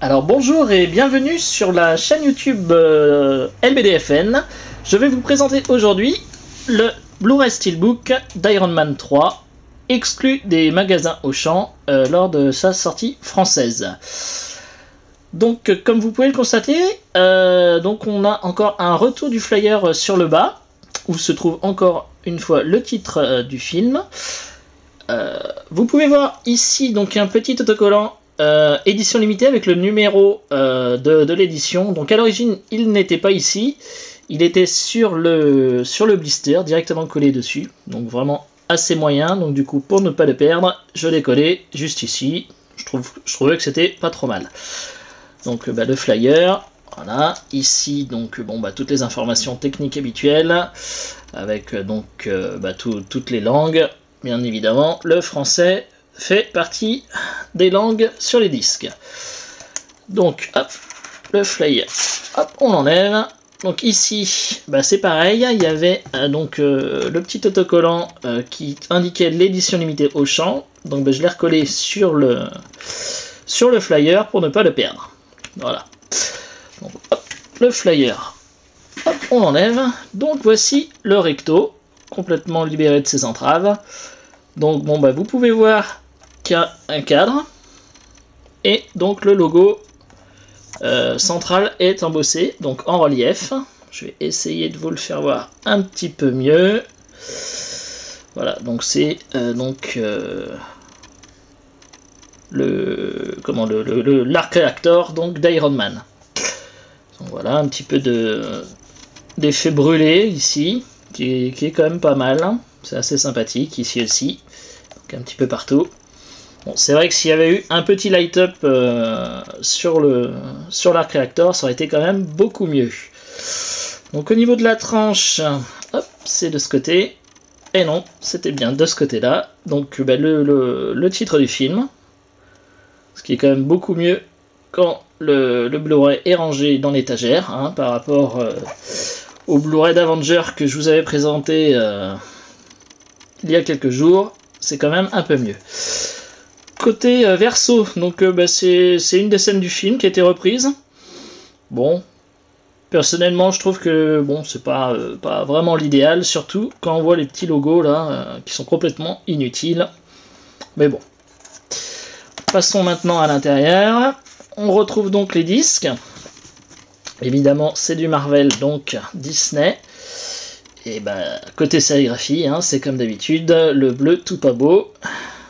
Alors bonjour et bienvenue sur la chaîne YouTube LBDFN. Je vais vous présenter aujourd'hui le Blu-ray Steelbook d'Iron Man 3, exclu des magasins Auchan lors de sa sortie française. Donc comme vous pouvez le constater, donc on a encore un retour du flyer sur le bas, où se trouve encore une fois le titre du film. Vous pouvez voir ici donc un petit autocollant édition limitée avec le numéro de l'édition. Donc à l'origine il n'était pas ici, il était sur le blister directement collé dessus, donc vraiment assez moyen. Donc du coup pour ne pas le perdre, je l'ai collé juste ici. Je trouvais que c'était pas trop mal. Donc le flyer, voilà, ici donc toutes les informations techniques habituelles avec donc toutes les langues. Bien évidemment, le français fait partie des langues sur les disques. Donc, hop, le flyer, hop, on l'enlève. Donc ici, c'est pareil, il y avait le petit autocollant qui indiquait l'édition limitée Auchan. Donc je l'ai recollé sur le flyer pour ne pas le perdre. Voilà. Donc, hop, le flyer, hop, on l'enlève. Donc voici le recto, complètement libéré de ses entraves. Donc vous pouvez voir qu'il y a un cadre et donc le logo central est embossé, donc en relief. Je vais essayer de vous le faire voir un petit peu mieux. Voilà, donc c'est l'arc réacteur donc d'Iron Man. Donc voilà, un petit peu d'effet brûlé ici qui est quand même pas mal. C'est assez sympathique ici aussi, donc un petit peu partout. Bon, c'est vrai que s'il y avait eu un petit light-up sur l'arc réacteur, ça aurait été quand même beaucoup mieux. Donc au niveau de la tranche, hop, c'est de ce côté. Et non, c'était bien de ce côté-là. Donc le titre du film, ce qui est quand même beaucoup mieux quand le Blu-ray est rangé dans l'étagère, hein, par rapport au Blu-ray d'Avenger que je vous avais présenté il y a quelques jours. C'est quand même un peu mieux. Côté verso, donc c'est une des scènes du film qui a été reprise. Bon, personnellement je trouve que c'est pas vraiment l'idéal, surtout quand on voit les petits logos là qui sont complètement inutiles. Mais bon. Passons maintenant à l'intérieur. On retrouve donc les disques. Évidemment c'est du Marvel, donc Disney. Et côté sérigraphie, hein, c'est comme d'habitude, le bleu tout pas beau.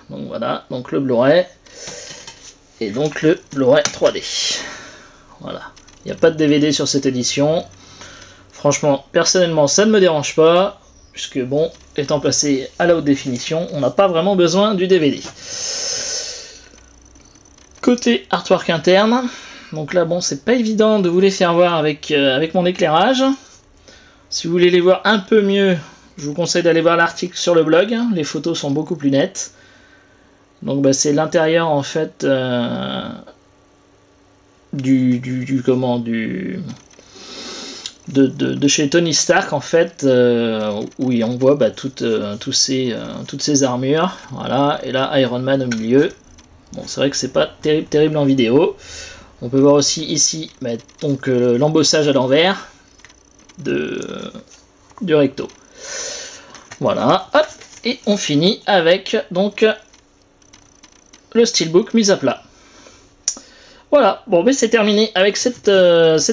Donc voilà, donc le Blu-ray. Et donc le Blu-ray 3D. Voilà. Il n'y a pas de DVD sur cette édition. Franchement, personnellement, ça ne me dérange pas. Puisque étant passé à la haute définition, on n'a pas vraiment besoin du DVD. Côté artwork interne. Donc là, c'est pas évident de vous les faire voir avec mon éclairage. Si vous voulez les voir un peu mieux, je vous conseille d'aller voir l'article sur le blog. Les photos sont beaucoup plus nettes. Donc c'est l'intérieur en fait de chez Tony Stark en fait, où on voit toutes ces armures. Voilà, et là Iron Man au milieu. Bon, c'est vrai que c'est pas terrible en vidéo. On peut voir aussi ici l'embossage à l'envers du recto. Voilà, hop, et on finit avec le steelbook mis à plat. Voilà, c'est terminé avec cette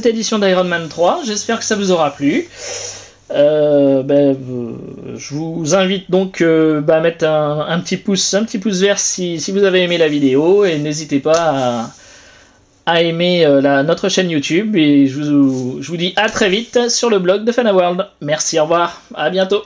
édition d'Iron Man 3. J'espère que ça vous aura plu. Je vous invite donc à mettre un petit pouce vert si vous avez aimé la vidéo, et n'hésitez pas à aimer notre chaîne YouTube, et je vous dis à très vite sur le blog de Fanaworld. Merci, au revoir, à bientôt.